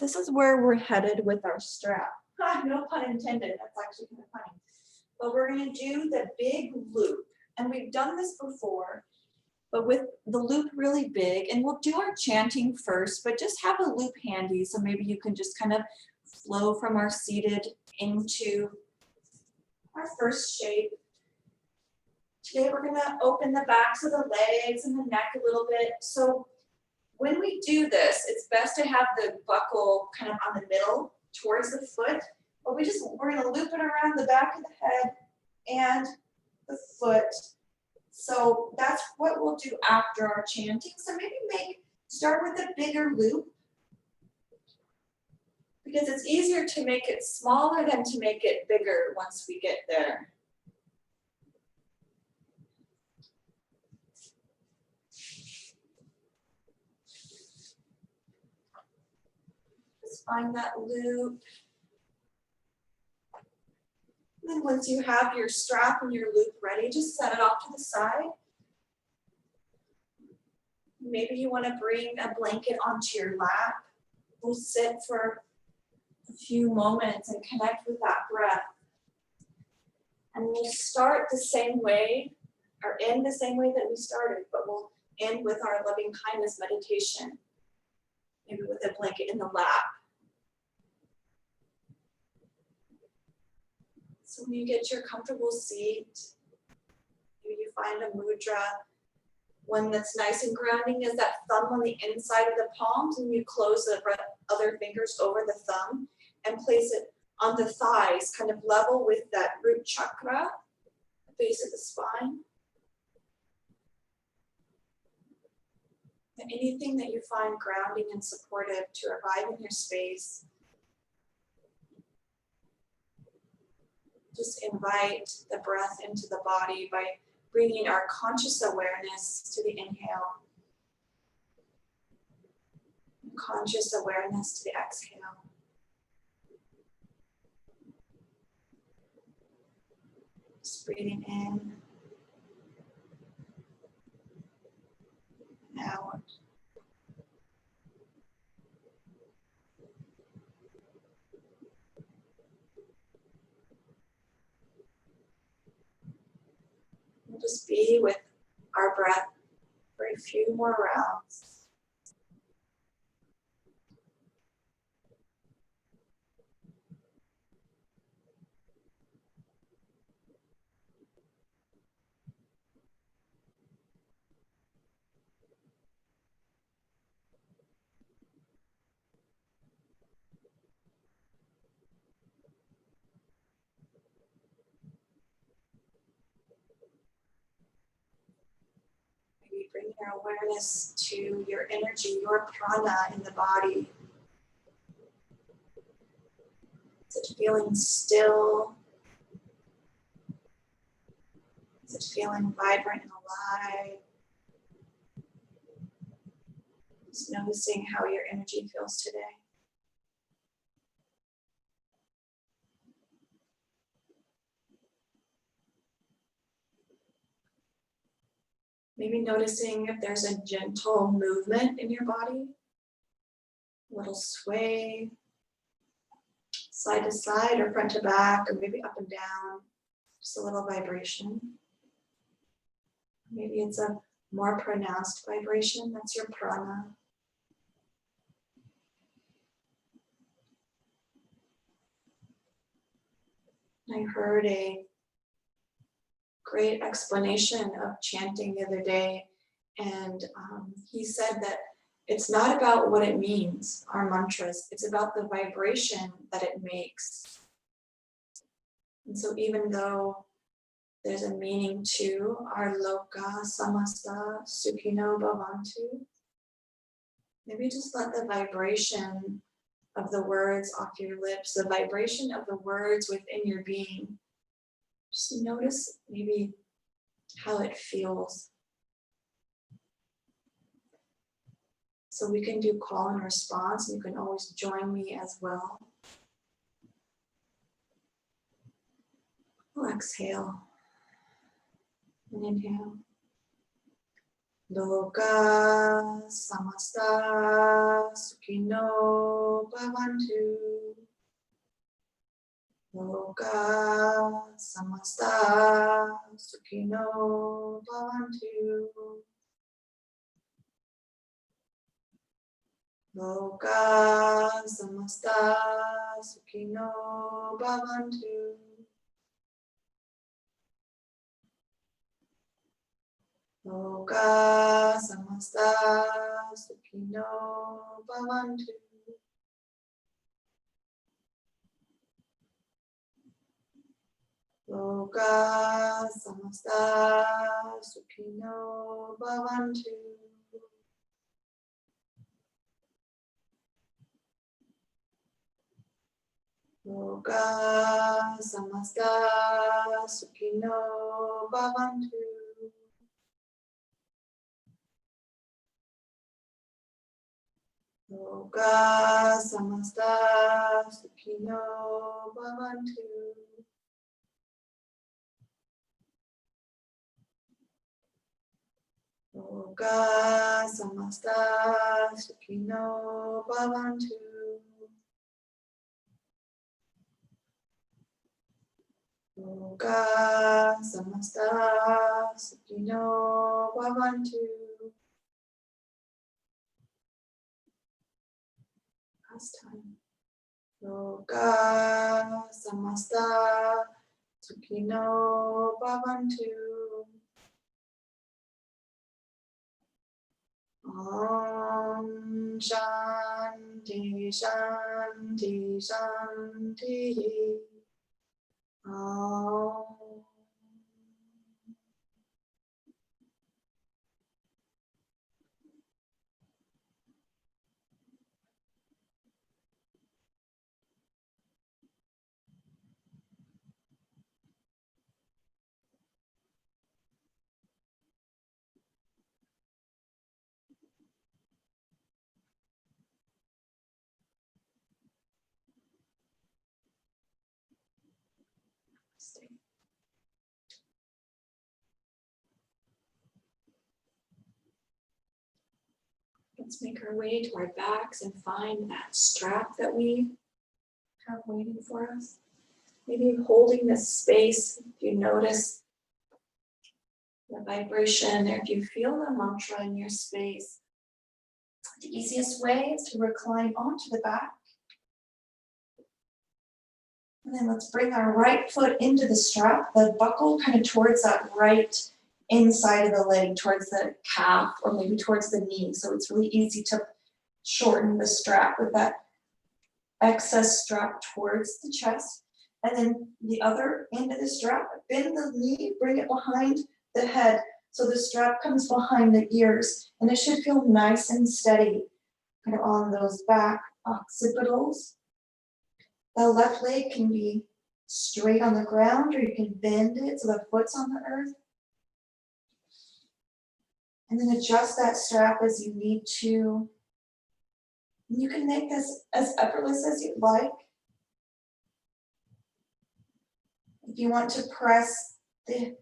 this is where we're headed with our strap. No pun intended, that's actually kind of funny. But we're gonna do the big loop. And we've done this before, but with the loop really big, and we'll do our chanting first, but just have a loop handy. So maybe you can just kind of flow from our seated into our first shape. Today we're gonna open the backs of the legs and the neck a little bit. So when we do this, it's best to have the buckle kind of on the middle towards the foot, but we're gonna loop it around the back of the head and the foot. So that's what we'll do after our chanting. So maybe start with a bigger loop, because it's easier to make it smaller than to make it bigger once we get there. Just find that loop. And then once you have your strap and your loop ready, just set it off to the side. Maybe you want to bring a blanket onto your lap. We'll sit for a few moments and connect with that breath. And we'll start the same way, or end the same way that we started, but we'll end with our loving kindness meditation. Maybe with a blanket in the lap. So when you get to your comfortable seat, maybe you find a mudra. One that's nice and grounding is that thumb on the inside of the palms, and you close the other fingers over the thumb and place it on the thighs, kind of level with that root chakra, the base of the spine. And anything that you find grounding and supportive to arrive in your space. Just invite the breath into the body by bringing our conscious awareness to the inhale. Conscious awareness to the exhale. Just breathing in and out. We'll just be with our breath for a few more rounds. Bring your awareness to your energy, your prana in the body. Is it feeling still? Is it feeling vibrant and alive? Just noticing how your energy feels today. Maybe noticing if there's a gentle movement in your body, a little sway, side to side or front to back, or maybe up and down, just a little vibration. Maybe it's a more pronounced vibration, that's your prana. I heard a great explanation of chanting the other day, and he said that it's not about what it means, our mantras, it's about the vibration that it makes. And so even though there's a meaning to our Lokah Samastah Sukhino Bhavantu, maybe just let the vibration of the words off your lips, the vibration of the words within your being, just notice maybe how it feels. So we can do call and response, and you can always join me as well. We'll exhale and inhale. Lokah Samastah Sukhino Bhavantu. Lokah Samastah Sukhino Bhavantu. Lokah Samastah Sukhino Bhavantu. Lokah Samastah Sukhino Bhavantu. Lokah Samastah Sukhino Bhavantu. Lokah Samastah Sukhino Bhavantu. Lokah Samastah Sukhino Bhavantu. Lokah Samastah Sukhino Bhavantu. Lokah Samastah Sukhino Bhavantu. Last time. Lokah Samastah Sukhino Bhavantu. Om Shanti Shanti Shanti. Om. Let's make our way to our backs and find that strap that we have waiting for us. Maybe holding this space, if you notice the vibration, or if you feel the mantra in your space. The easiest way is to recline onto the back. And then let's bring our right foot into the strap, the buckle kind of towards that right inside of the leg, towards the calf, or maybe towards the knee. So it's really easy to shorten the strap with that excess strap towards the chest. And then the other end of the strap, bend the knee, bring it behind the head. So the strap comes behind the ears, and it should feel nice and steady kind of on those back occipitals. The left leg can be straight on the ground, or you can bend it so the foot's on the earth. And then adjust that strap as you need to. And you can make this as effortless as you'd like. If you want to press the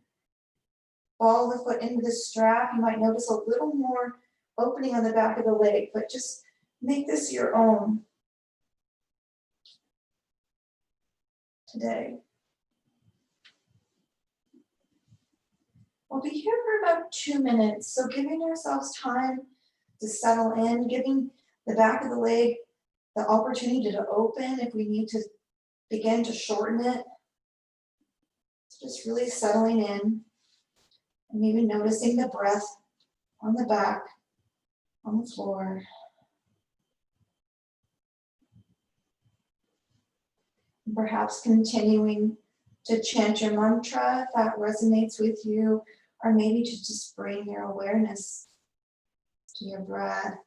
ball of the foot into the strap, you might notice a little more opening on the back of the leg, but just make this your own today. We'll be here for about 2 minutes, so giving ourselves time to settle in, giving the back of the leg the opportunity to open if we need to begin to shorten it. Just really settling in and maybe noticing the breath on the back, on the floor. And perhaps continuing to chant your mantra if that resonates with you, or maybe to just bring your awareness to your breath.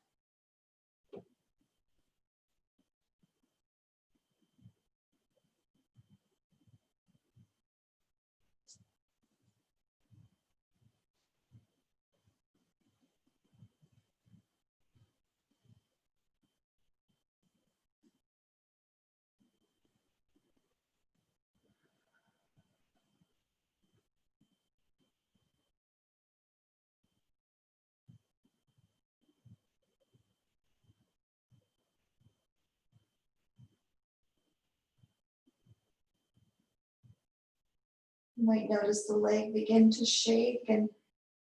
You might notice the leg begin to shake, and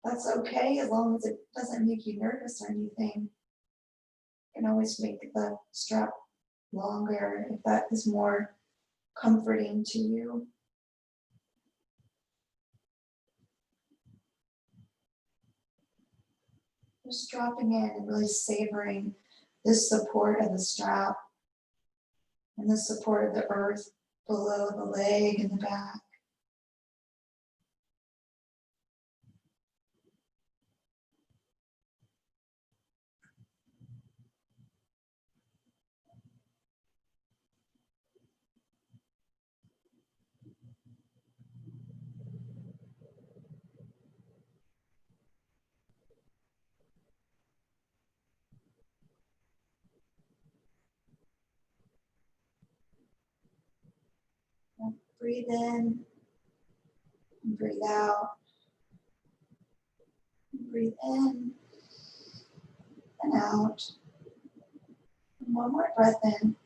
that's okay as long as it doesn't make you nervous or anything. You can always make the strap longer if that is more comforting to you. Just dropping in and really savoring this support of the strap and the support of the earth below the leg and the back. And breathe in and breathe out. And breathe in and out. And one more breath in.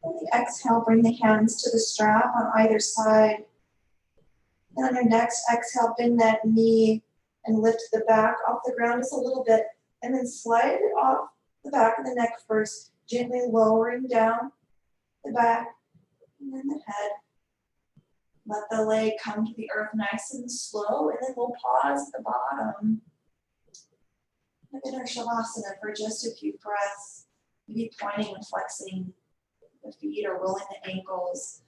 On the exhale, bring the hands to the strap on either side. And on your next exhale, bend that knee and lift the back off the ground just a little bit. And then slide it off the back of the neck first, gently lowering down the back and then the head. Let the leg come to the earth nice and slow, and then we'll pause at the bottom of inner Shavasana for just a few breaths. Maybe pointing and flexing the feet or rolling the ankles.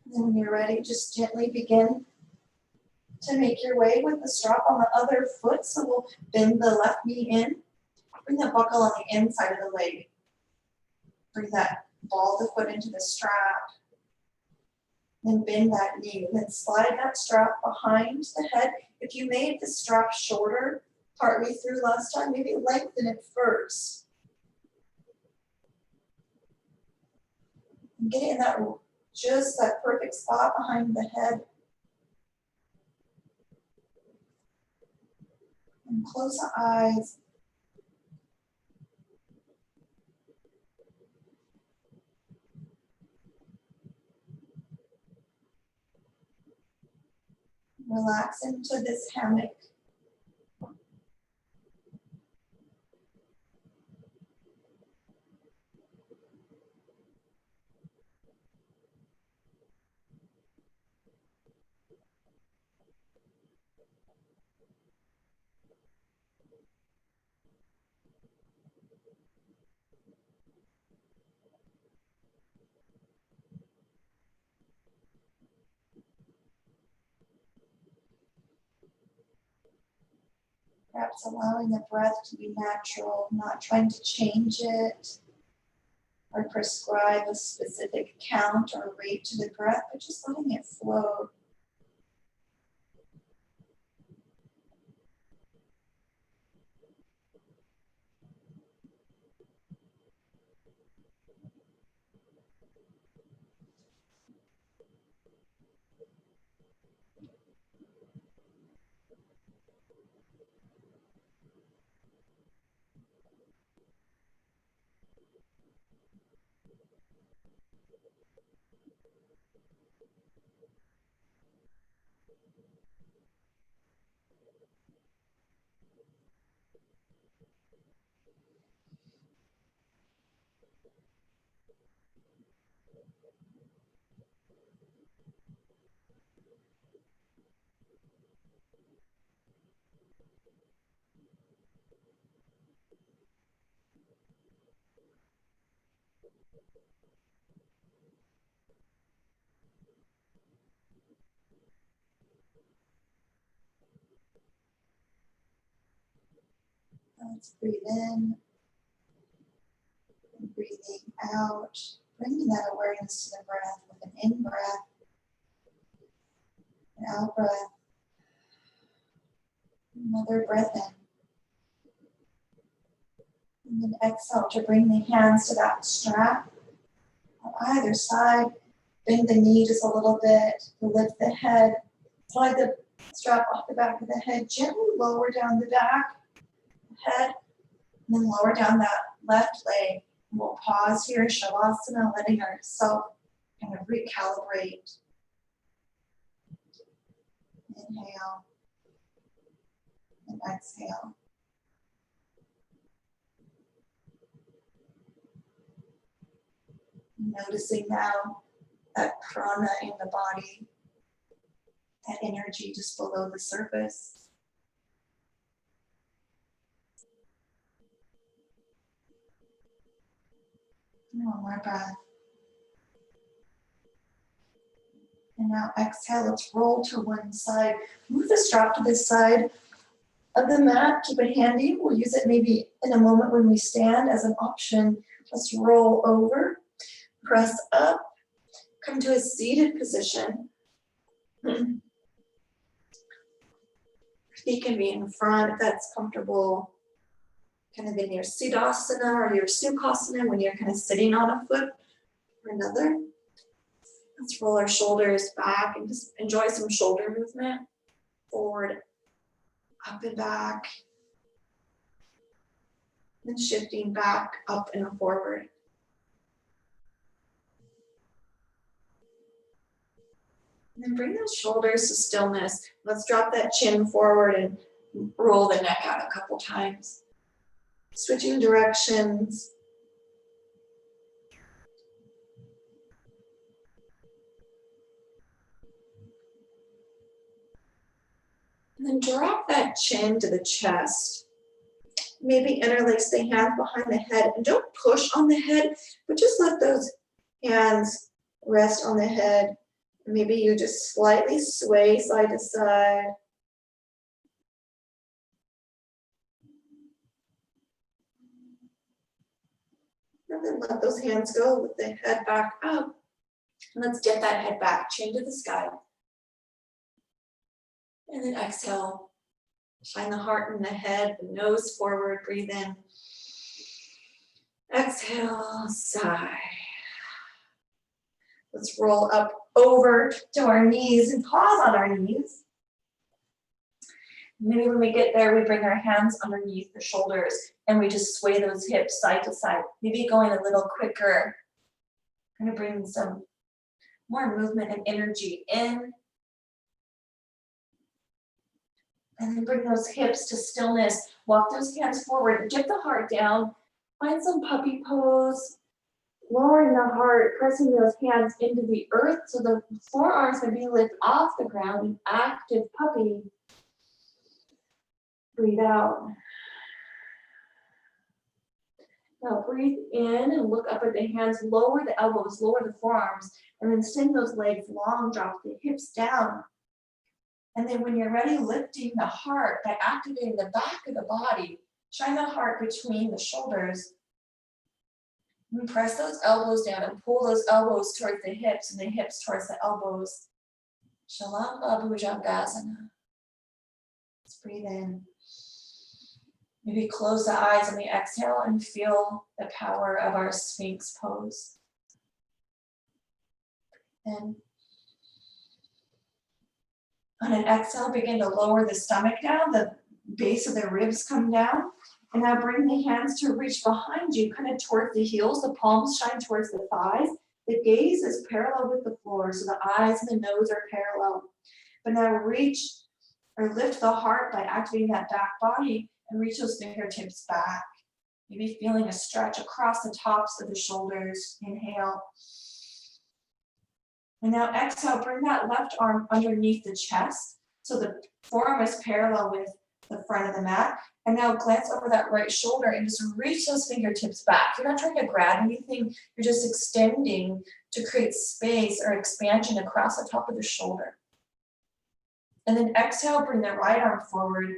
And then when you're ready, just gently begin to make your way with the strap on the other foot. So we'll bend the left knee in. Bring the buckle on the inside of the leg. Bring that ball of the foot into the strap. Then bend that knee. Then slide that strap behind the head. If you made the strap shorter partway through last time, maybe lengthen it first. And get it in that just that perfect spot behind the head. And close the eyes. Relax into this hammock. Perhaps allowing the breath to be natural, not trying to change it or prescribe a specific count or rate to the breath, but just letting it flow. Let's breathe in and breathing out, bringing that awareness to the breath with an in-breath, an out-breath, another breath in. And then exhale to bring the hands to that strap on either side. Bend the knee just a little bit to lift the head. Slide the strap off the back of the head. Gently lower down the back, head, and then lower down that left leg. We'll pause here, Shavasana, letting ourselves kind of recalibrate. Inhale and exhale. Noticing now that prana in the body, that energy just below the surface. One more breath. And now exhale, let's roll to one side. Move the strap to this side of the mat. Keep it handy. We'll use it maybe in a moment when we stand as an option. Let's roll over, press up, come to a seated position. Feet can be in front if that's comfortable. Kind of in your Siddhasana or your Sukhasana when you're kind of sitting on a foot or another. Let's roll our shoulders back and just enjoy some shoulder movement. Forward, up and back. Then shifting back, up and forward. And then bring those shoulders to stillness. Let's drop that chin forward and roll the neck out a couple times. Switching directions. And then drop that chin to the chest. Maybe interlace the hands behind the head. And don't push on the head, but just let those hands rest on the head. Maybe you just slightly sway side to side. And then let those hands go with the head back up. And let's get that head back, chin to the sky. And then exhale. Shine the heart in the head, the nose forward, breathe in. Exhale, sigh. Let's roll up over to our knees and pause on our knees. Maybe when we get there, we bring our hands underneath the shoulders and we just sway those hips side to side. Maybe going a little quicker. Kind of bring some more movement and energy in. And then bring those hips to stillness. Walk those hands forward. Dip the heart down. Find some puppy pose. Lowering the heart, pressing those hands into the earth so the forearms can be lifted off the ground. An active puppy. Breathe out. Now breathe in and look up at the hands. Lower the elbows, lower the forearms, and then send those legs long. Drop the hips down. And then when you're ready, lifting the heart by activating the back of the body. Shine the heart between the shoulders. And press those elbows down and pull those elbows towards the hips and the hips towards the elbows. Shalamba Bhujangasana. Let's breathe in. Maybe close the eyes on the exhale and feel the power of our Sphinx pose. And on an exhale, begin to lower the stomach down, the base of the ribs come down. And now bring the hands to reach behind you, kind of towards the heels. The palms shine towards the thighs. The gaze is parallel with the floor, so the eyes and the nose are parallel. But now reach or lift the heart by activating that back body and reach those fingertips back. Maybe feeling a stretch across the tops of the shoulders. Inhale. And now exhale, bring that left arm underneath the chest. So the forearm is parallel with the front of the mat. And now glance over that right shoulder and just reach those fingertips back. You're not trying to grab anything. You're just extending to create space or expansion across the top of the shoulder. And then exhale, bring the right arm forward.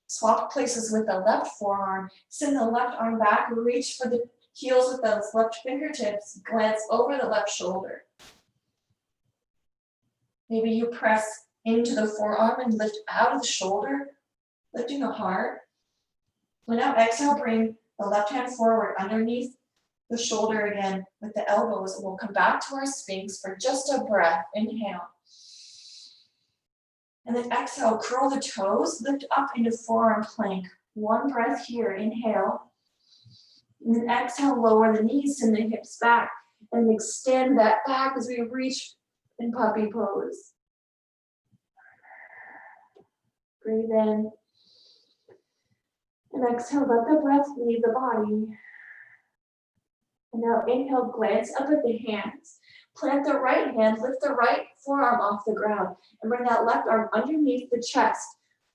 Swap places with the left forearm. Send the left arm back. Reach for the heels with those left fingertips. Glance over the left shoulder. Maybe you press into the forearm and lift out of the shoulder, lifting the heart. And now exhale, bring the left hand forward underneath the shoulder again with the elbows. And we'll come back to our Sphinx for just a breath. Inhale. And then exhale, curl the toes, lift up into forearm plank. One breath here, inhale. And then exhale, lower the knees, send the hips back, and extend that back as we reach in puppy pose. Breathe in. And exhale, let the breath leave the body. And now inhale, glance up at the hands. Plant the right hand, lift the right forearm off the ground, and bring that left arm underneath the chest,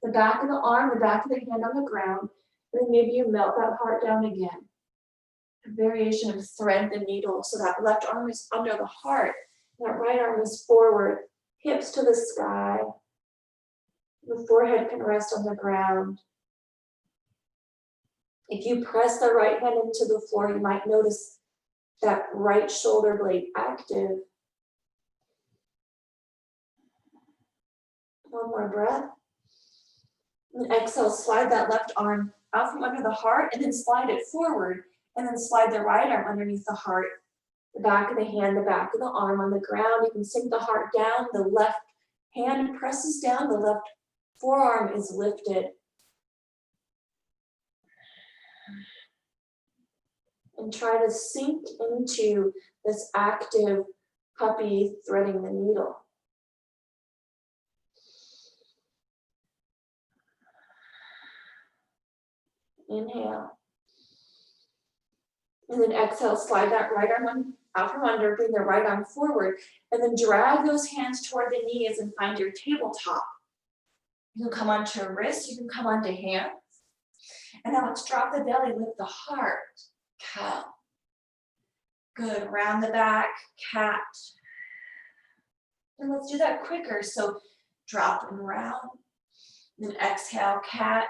the back of the arm, the back of the hand on the ground, and then maybe you melt that heart down again. A variation of thread the needle, so that left arm is under the heart, that right arm is forward, hips to the sky. The forehead can rest on the ground. If you press the right hand into the floor, you might notice that right shoulder blade active. One more breath. And exhale, slide that left arm out from under the heart and then slide it forward. And then slide the right arm underneath the heart, the back of the hand, the back of the arm on the ground. You can sink the heart down. The left hand presses down. The left forearm is lifted. And try to sink into this active puppy threading the needle. Inhale. And then exhale, slide that right arm out from under, bring the right arm forward, and then drag those hands toward the knees and find your tabletop. You can come onto a wrist, you can come onto hands. And now let's drop the belly, lift the heart. Cow. Good, round the back, cat. And let's do that quicker. So drop and round. Then exhale, cat.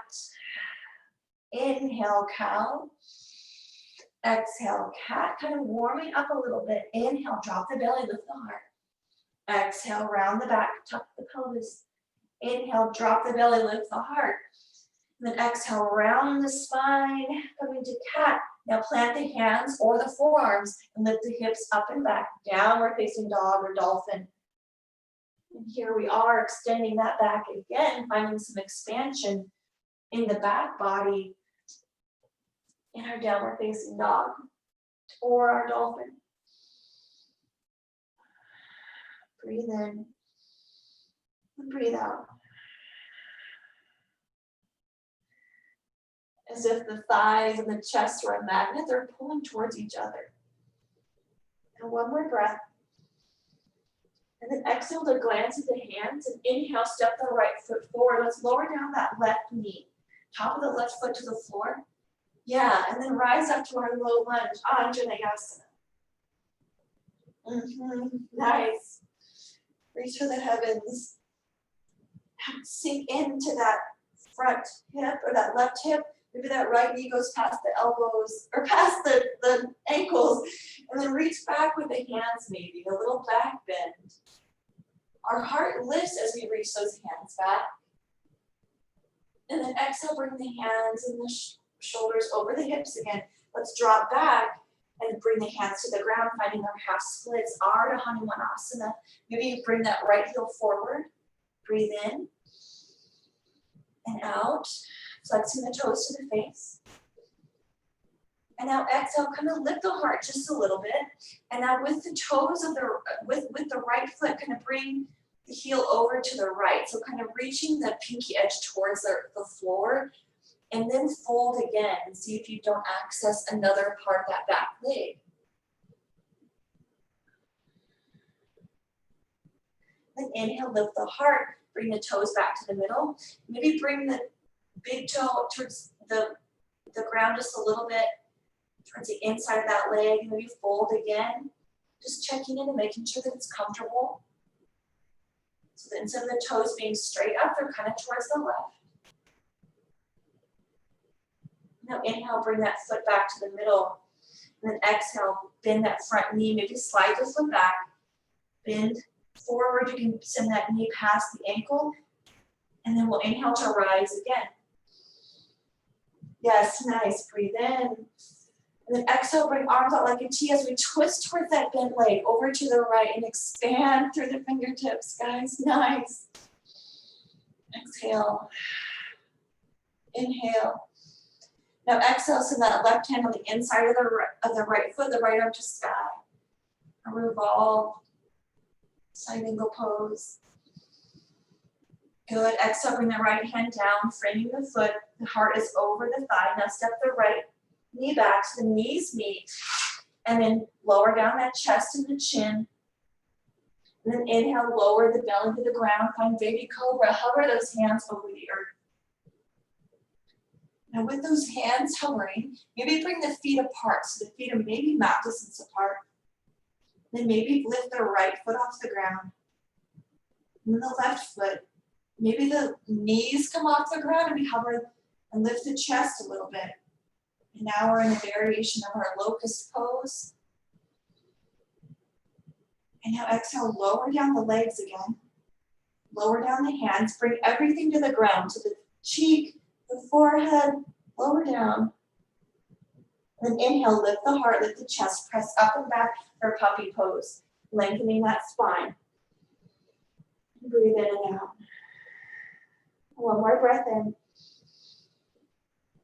Inhale, cow. Exhale, cat. Kind of warming up a little bit. Inhale, drop the belly, lift the heart. Exhale, round the back, tuck the pelvis. Inhale, drop the belly, lift the heart. And then exhale, round the spine, coming to cat. Now plant the hands or the forearms and lift the hips up and back, downward facing dog or dolphin. And here we are extending that back again, finding some expansion in the back body in our downward facing dog or our dolphin. Breathe in and breathe out. As if the thighs and the chest were a magnet, they're pulling towards each other. And one more breath. And then exhale to glance at the hands and inhale, step the right foot forward. Let's lower down that left knee. Top of the left foot to the floor. Yeah, and then rise up to our low lunge, Anjaneyasana. Nice. Reach for the heavens. Sink into that front hip or that left hip. Maybe that right knee goes past the elbows or past the ankles, and then reach back with the hands maybe, a little back bend. Our heart lifts as we reach those hands back. And then exhale, bring the hands and the shoulders over the hips again. Let's drop back and bring the hands to the ground, finding our half splits, Ardha Hanumanasana. Maybe you bring that right heel forward. Breathe in and out. Flexing the toes to the face. And now exhale, kind of lift the heart just a little bit. And now with the toes of with the right foot, kind of bring the heel over to the right. So kind of reaching the pinky edge towards the floor. And then fold again and see if you don't access another part of that back leg. Then inhale, lift the heart. Bring the toes back to the middle. Maybe bring the big toe towards the ground just a little bit, towards the inside of that leg. Maybe fold again. Just checking in and making sure that it's comfortable. So that instead of the toes being straight up, they're kind of towards the left. Now inhale, bring that foot back to the middle. And then exhale, bend that front knee. Maybe slide the foot back. Bend forward. You can send that knee past the ankle. And then we'll inhale to rise again. Yes, nice. Breathe in. And then exhale, bring arms out like a T as we twist towards that bent leg over to the right and expand through the fingertips, guys. Nice. Exhale. Inhale. Now exhale, send that left hand on the inside of the right foot, the right arm to sky. A revolve, side angle pose. Good, exhale, bring the right hand down, framing the foot. The heart is over the thigh. Now step the right knee back so the knees meet. And then lower down that chest and the chin. And then inhale, lower the belly to the ground. Find baby cobra. Hover those hands over the earth. Now with those hands hovering, maybe bring the feet apart. So the feet are maybe mat distance apart. Then maybe lift the right foot off the ground. And then the left foot. Maybe the knees come off the ground and we hover and lift the chest a little bit. And now we're in a variation of our locust pose. And now exhale, lower down the legs again. Lower down the hands, bring everything to the ground. So the cheek, the forehead, lower down. And then inhale, lift the heart, lift the chest, press up and back for puppy pose. Lengthening that spine. Breathe in and out. One more breath in.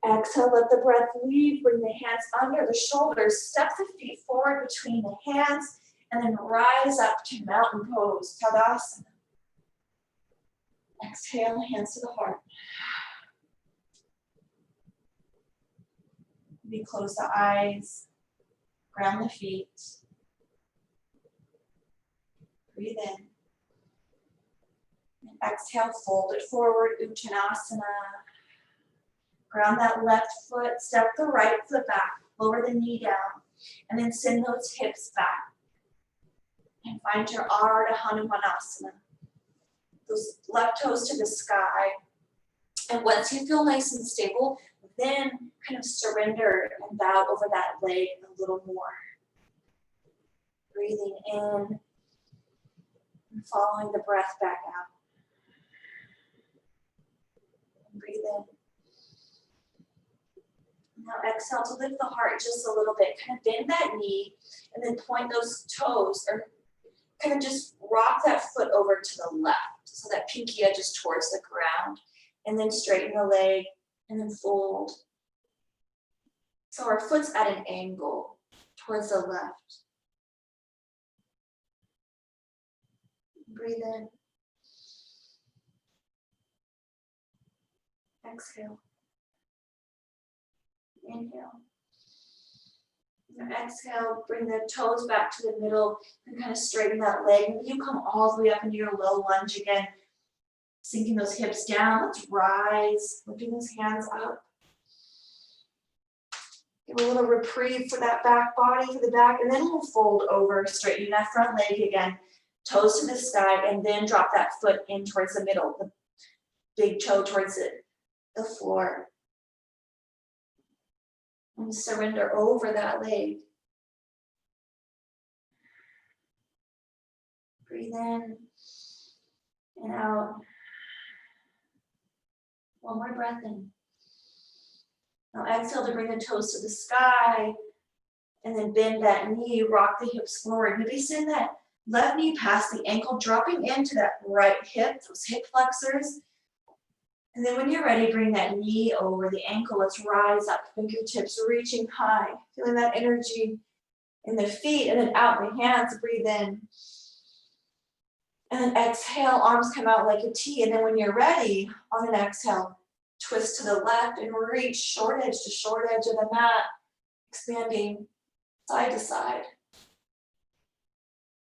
Exhale, let the breath leave. Bring the hands under the shoulders. Step the feet forward between the hands. And then rise up to mountain pose, Tadasana. Exhale, hands to the heart. Maybe close the eyes. Ground the feet. Breathe in. And exhale, fold it forward, Uttanasana. Ground that left foot, step the right foot back, lower the knee down, and then send those hips back. And find your Ardha Hanumanasana. Those left toes to the sky. And once you feel nice and stable, then kind of surrender and bow over that leg a little more. Breathing in and following the breath back out. And breathe in. Now exhale to lift the heart just a little bit. Kind of bend that knee and then point those toes or kind of just rock that foot over to the left so that pinky edge is towards the ground. And then straighten the leg and then fold. So our foot's at an angle towards the left. Breathe in. Exhale. Inhale. And exhale, bring the toes back to the middle and kind of straighten that leg. Maybe you come all the way up into your low lunge again, sinking those hips down. Let's rise, lifting those hands up. Give a little reprieve for that back body, for the back, and then we'll fold over, straightening that front leg again, toes to the sky, and then drop that foot in towards the middle, the big toe towards the floor. And surrender over that leg. Breathe in and out. One more breath in. Now exhale to bring the toes to the sky and then bend that knee, rock the hips forward. Maybe send that left knee past the ankle, dropping into that right hip, those hip flexors. And then when you're ready, bring that knee over the ankle. Let's rise up, fingertips reaching high. Feeling that energy in the feet and then out in the hands. Breathe in. And then exhale, arms come out like a T. And then when you're ready, on an exhale, twist to the left and reach short edge to short edge of the mat, expanding side to side.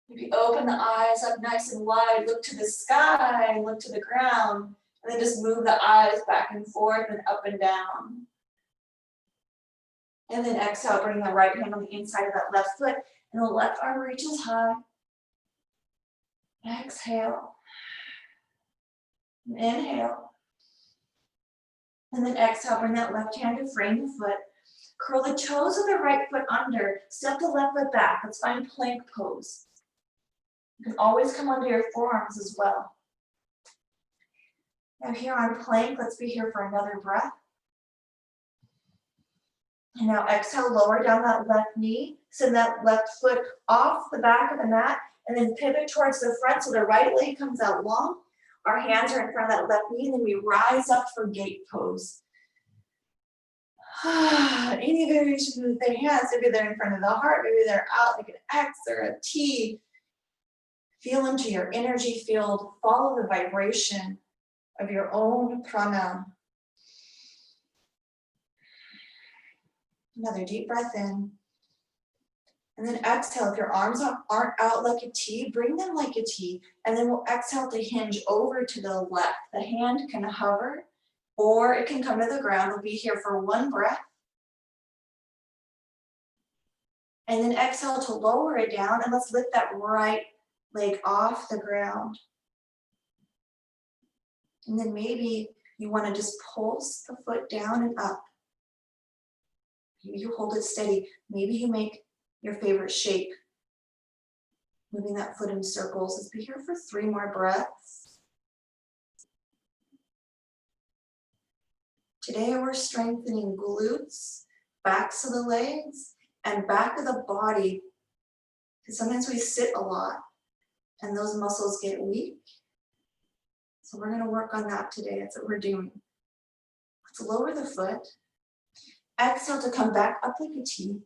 Maybe open the eyes up nice and wide, look to the sky, look to the ground. And then just move the eyes back and forth and up and down. And then exhale, bring the right hand on the inside of that left foot. And the left arm reaches high. Exhale. And inhale. And then exhale, bring that left hand to frame the foot. Curl the toes of the right foot under. Step the left foot back. Let's find plank pose. You can always come under your forearms as well. Now here on plank, let's be here for another breath. And now exhale, lower down that left knee. Send that left foot off the back of the mat and then pivot towards the front so the right leg comes out long. Our hands are in front of that left knee and then we rise up for gate pose. Any variation with their hands, maybe they're in front of the heart, maybe they're out like an X or a T. Feel into your energy field, follow the vibration of your own prana. Another deep breath in. And then exhale. If your arms aren't out like a T, bring them like a T. And then we'll exhale to hinge over to the left. The hand can hover or it can come to the ground. We'll be here for one breath. And then exhale to lower it down. And let's lift that right leg off the ground. And then maybe you want to just pulse the foot down and up. Maybe you hold it steady. Maybe you make your favorite shape. Moving that foot in circles. Let's be here for 3 more breaths. Today we're strengthening glutes, backs of the legs, and back of the body. Because sometimes we sit a lot and those muscles get weak. So we're going to work on that today. That's what we're doing. Let's lower the foot. Exhale to come back up like a T.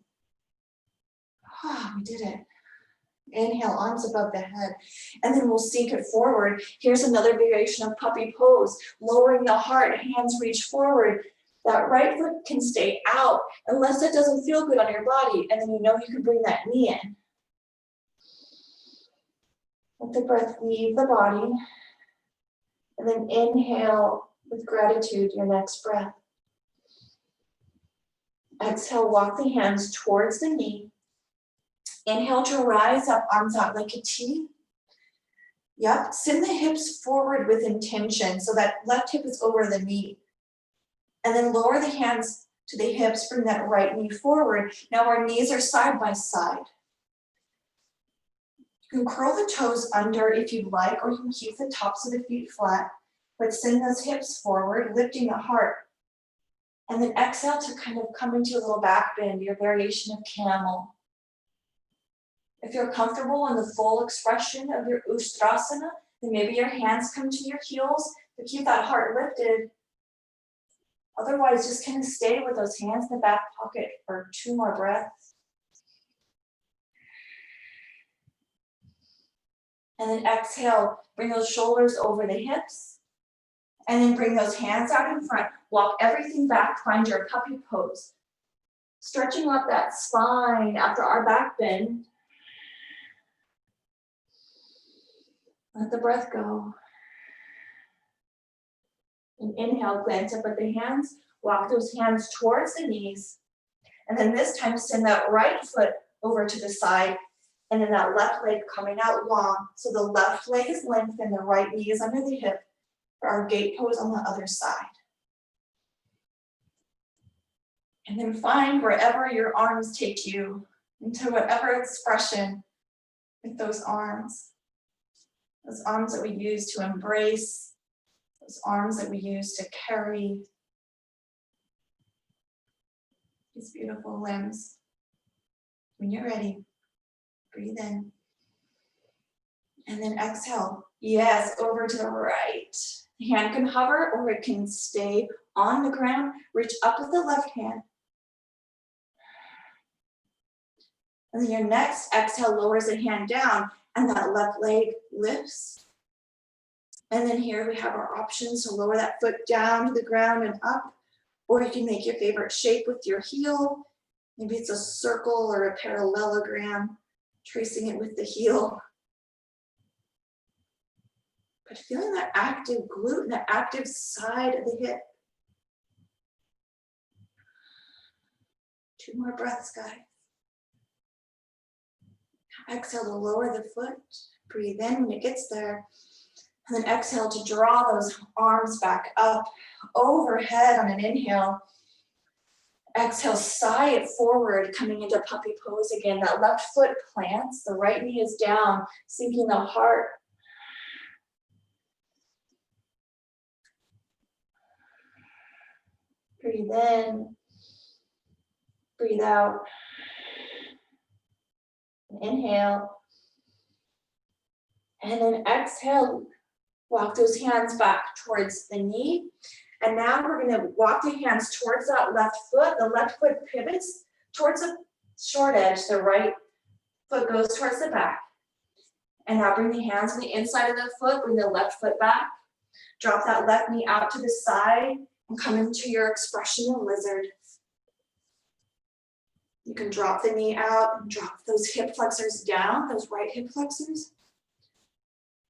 We did it. Inhale, arms above the head. And then we'll sink it forward. Here's another variation of puppy pose. Lowering the heart, hands reach forward. That right foot can stay out unless it doesn't feel good on your body. And then you know you can bring that knee in. Let the breath leave the body. And then inhale with gratitude your next breath. Exhale, walk the hands towards the knee. Inhale to rise up, arms out like a T. Yep, send the hips forward with intention so that left hip is over the knee. And then lower the hands to the hips, bring that right knee forward. Now our knees are side by side. You can curl the toes under if you'd like, or you can keep the tops of the feet flat, but send those hips forward, lifting the heart. And then exhale to kind of come into a little back bend, your variation of camel. If you're comfortable in the full expression of your Ustrasana, then maybe your hands come to your heels, but keep that heart lifted. Otherwise, just kind of stay with those hands in the back pocket for 2 more breaths. And then exhale, bring those shoulders over the hips. And then bring those hands out in front. Walk everything back, find your puppy pose. Stretching up that spine after our back bend. Let the breath go. And inhale, glance up at the hands. Walk those hands towards the knees. And then this time, send that right foot over to the side. And then that left leg coming out long. So the left leg is lengthened, the right knee is under the hip for our gate pose on the other side. And then find wherever your arms take you, into whatever expression with those arms. Those arms that we use to embrace, those arms that we use to carry these beautiful limbs. When you're ready, breathe in. And then exhale. Yes, over to the right. The hand can hover or it can stay on the ground. Reach up with the left hand. And then your next exhale lowers the hand down and that left leg lifts. And then here we have our options to lower that foot down to the ground and up, or you can make your favorite shape with your heel. Maybe it's a circle or a parallelogram, tracing it with the heel. But feeling that active glute and that active side of the hip. 2 more breaths, guys. Exhale to lower the foot. Breathe in when it gets there. And then exhale to draw those arms back up overhead on an inhale. Exhale, sigh it forward, coming into puppy pose again. That left foot plants, the right knee is down, sinking the heart. Breathe in, breathe out. Inhale. And then exhale, walk those hands back towards the knee. And now we're gonna walk the hands towards that left foot. The left foot pivots towards the short edge. The right foot goes towards the back. And now bring the hands on the inside of the foot, bring the left foot back. Drop that left knee out to the side and come into your expression of lizard. You can drop the knee out and drop those hip flexors down, those right hip flexors.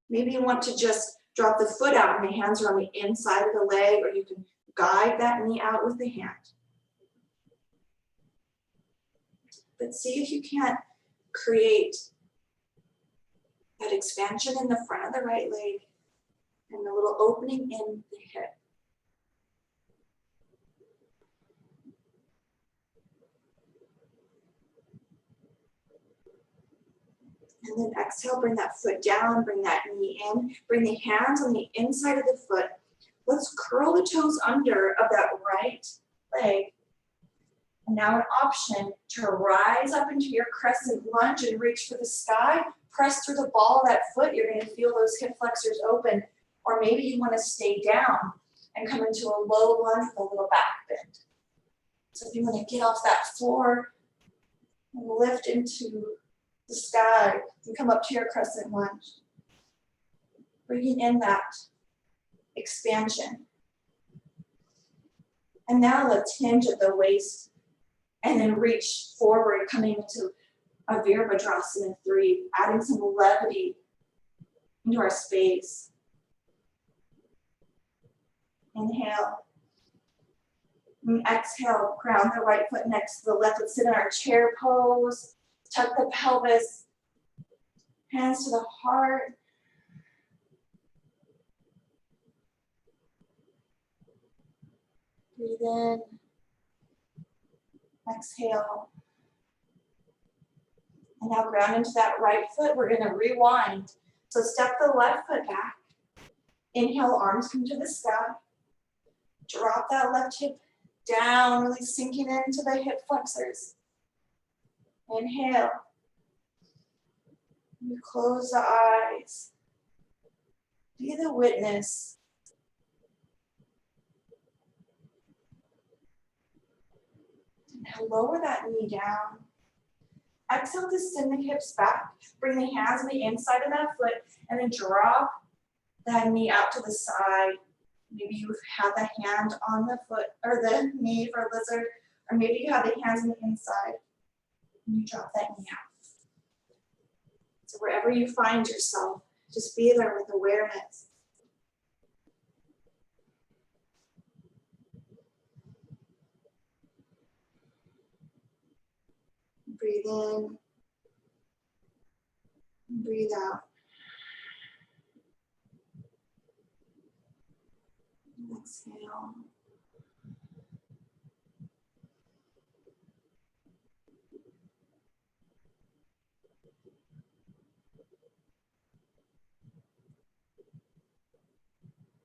Maybe you want to just drop the foot out and the hands are on the inside of the leg, or you can guide that knee out with the hand. But see if you can't create that expansion in the front of the right leg and a little opening in the hip. And then exhale, bring that foot down, bring that knee in, bring the hands on the inside of the foot. Let's curl the toes under of that right leg. And now an option to rise up into your crescent lunge and reach for the sky. Press through the ball of that foot. You're going to feel those hip flexors open. Or maybe you want to stay down and come into a low lunge with a little back bend. So if you want to get off that floor and lift into the sky, you come up to your crescent lunge. Bringing in that expansion. And now let's hinge at the waist and then reach forward, coming into a Virabhadrasana 3, adding some levity into our space. Inhale. And exhale, ground the right foot next to the left. Let's sit in our chair pose. Tuck the pelvis. Hands to the heart. Breathe in. Exhale. And now ground into that right foot. We're going to rewind. So step the left foot back. Inhale, arms come to the sky. Drop that left hip down, really sinking into the hip flexors. Inhale. You close the eyes. Be the witness. Now lower that knee down. Exhale to send the hips back. Bring the hands on the inside of that foot and then drop that knee out to the side. Maybe you have the hand on the foot or the knee for lizard, or maybe you have the hands on the inside and you drop that knee out. So wherever you find yourself, just be there with awareness. Breathe in, breathe out. Exhale.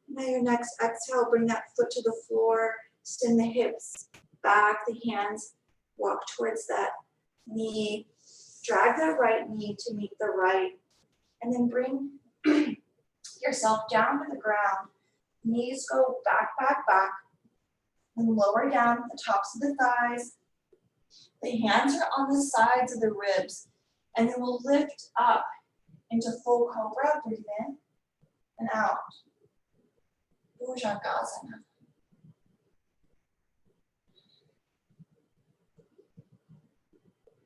Now your next exhale, bring that foot to the floor, send the hips back, the hands walk towards that knee, drag that right knee to meet the right, and then bring yourself down to the ground. Knees go back, back, back, and lower down the tops of the thighs. The hands are on the sides of the ribs, and then we'll lift up into full cobra. Breathe in and out. Bhujangasana.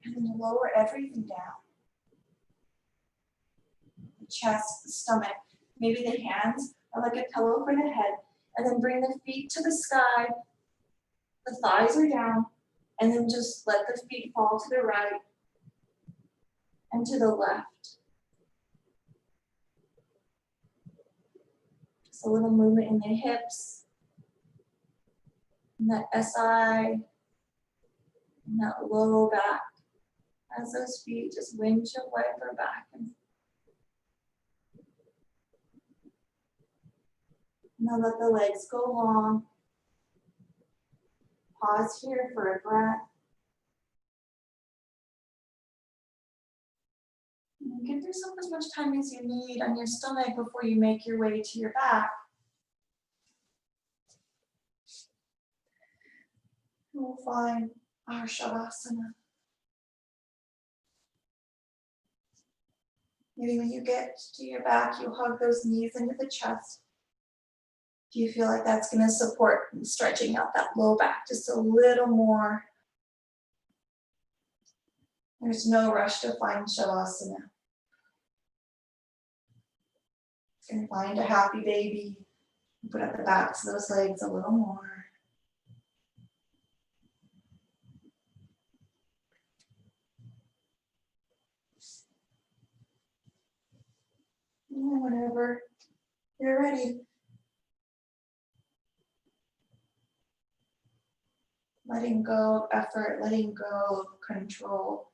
And then lower everything down. The chest, the stomach, maybe the hands are like a pillow for the head. And then bring the feet to the sky. The thighs are down. And then just let the feet fall to the right and to the left. Just a little movement in the hips. And that SI. And that low back. As those feet just windshield wiper back. And now let the legs go long. Pause here for a breath. And give yourself as much time as you need on your stomach before you make your way to your back. We'll find our Shavasana. Maybe when you get to your back, you hug those knees into the chest. Do you feel like that's going to support and stretching out that low back just a little more? There's no rush to find Shavasana. You can find a happy baby. Put up the backs of those legs a little more. And whenever you're ready, letting go of effort, letting go of control,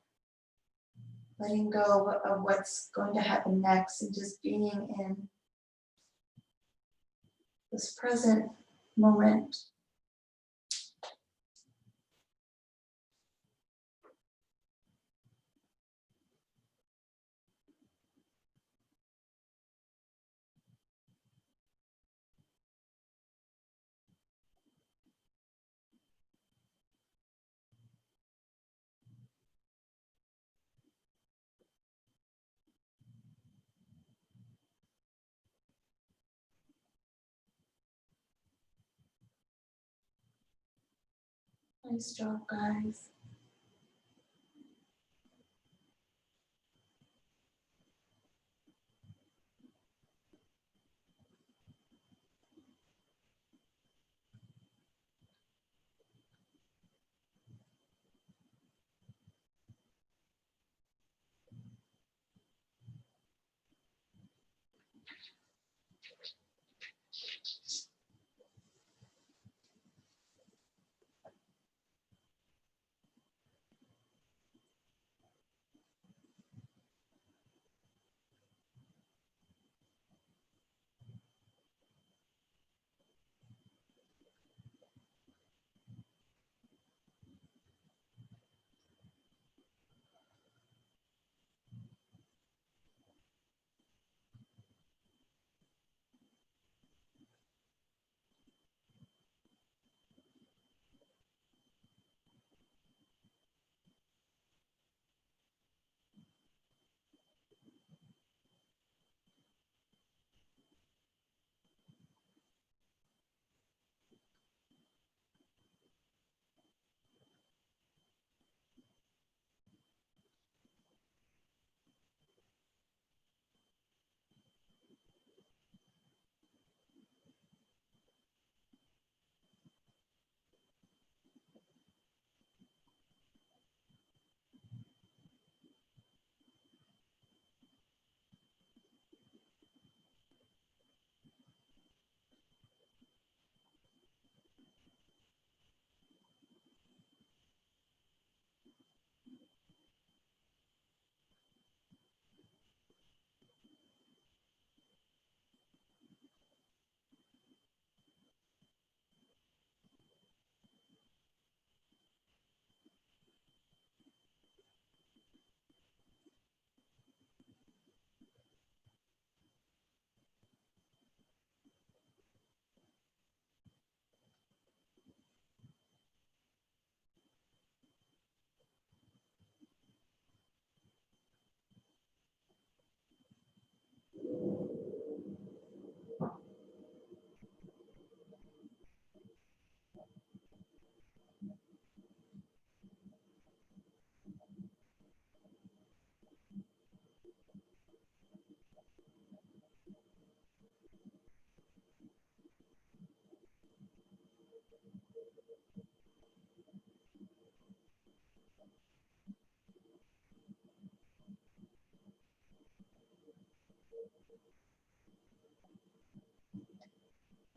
letting go of what's going to happen next, and just being in this present moment. Nice job, guys.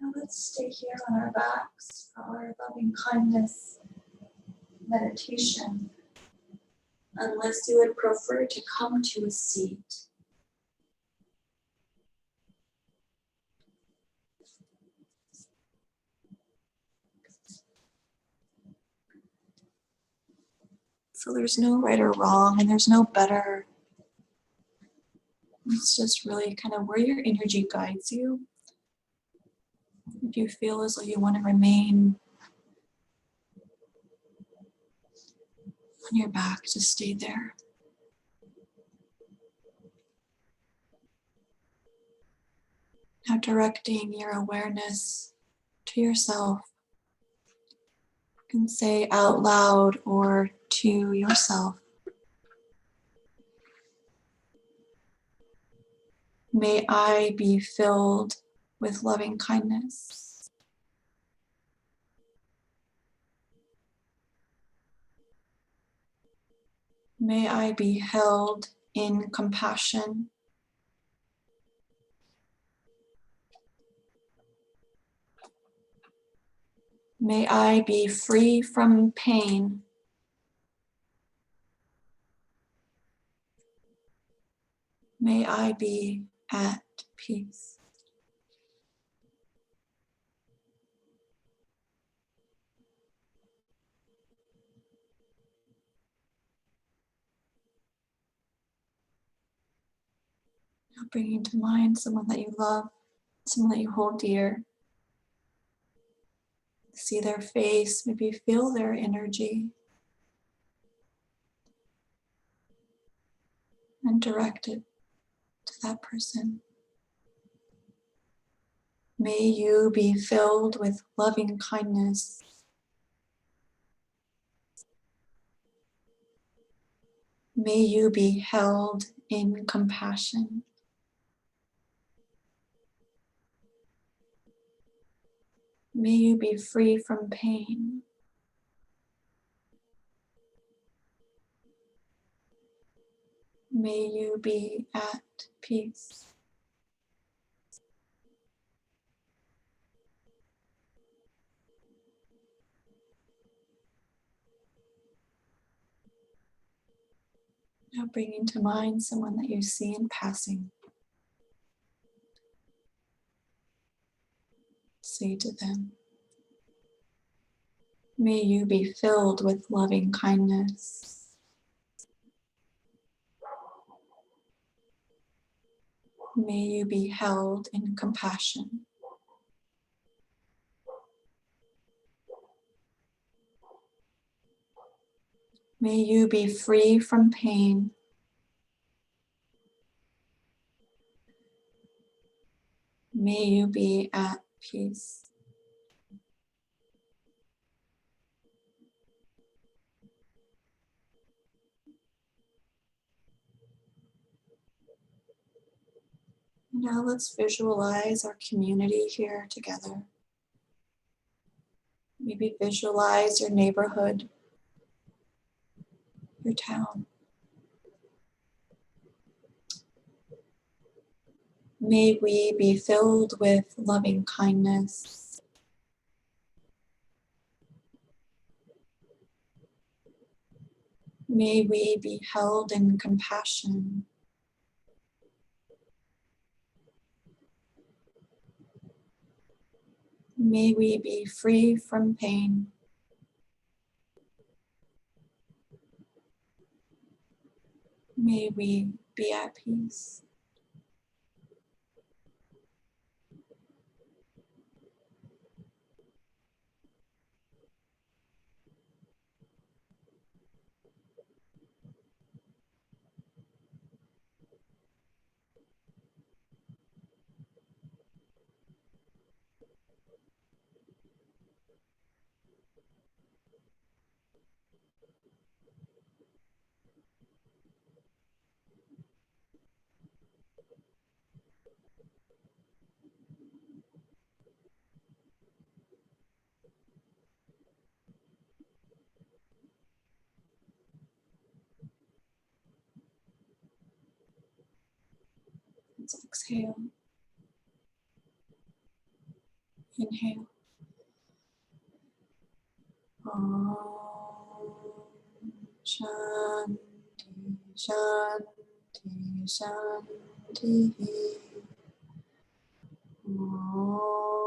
Now let's stay here on our backs for our loving kindness meditation. Unless you would prefer to come to a seat. So there's no right or wrong, and there's no better. It's just really kind of where your energy guides you. If you feel as though you want to remain on your back, just stay there. Now directing your awareness to yourself. You can say out loud or to yourself. May I be filled with loving kindness. May I be held in compassion. May I be free from pain. May I be at peace. Now bringing to mind someone that you love, someone that you hold dear. See their face, maybe feel their energy. And direct it to that person. May you be filled with loving kindness. May you be held in compassion. May you be free from pain. May you be at peace. Now bringing to mind someone that you see in passing. Say to them, may you be filled with loving kindness. May you be held in compassion. May you be free from pain. May you be at peace. Now let's visualize our community here together. Maybe visualize your neighborhood, your town. May we be filled with loving kindness. May we be held in compassion. May we be free from pain. May we be at peace. Let's exhale. Inhale. Om Shanti, Shanti, Shanti. Om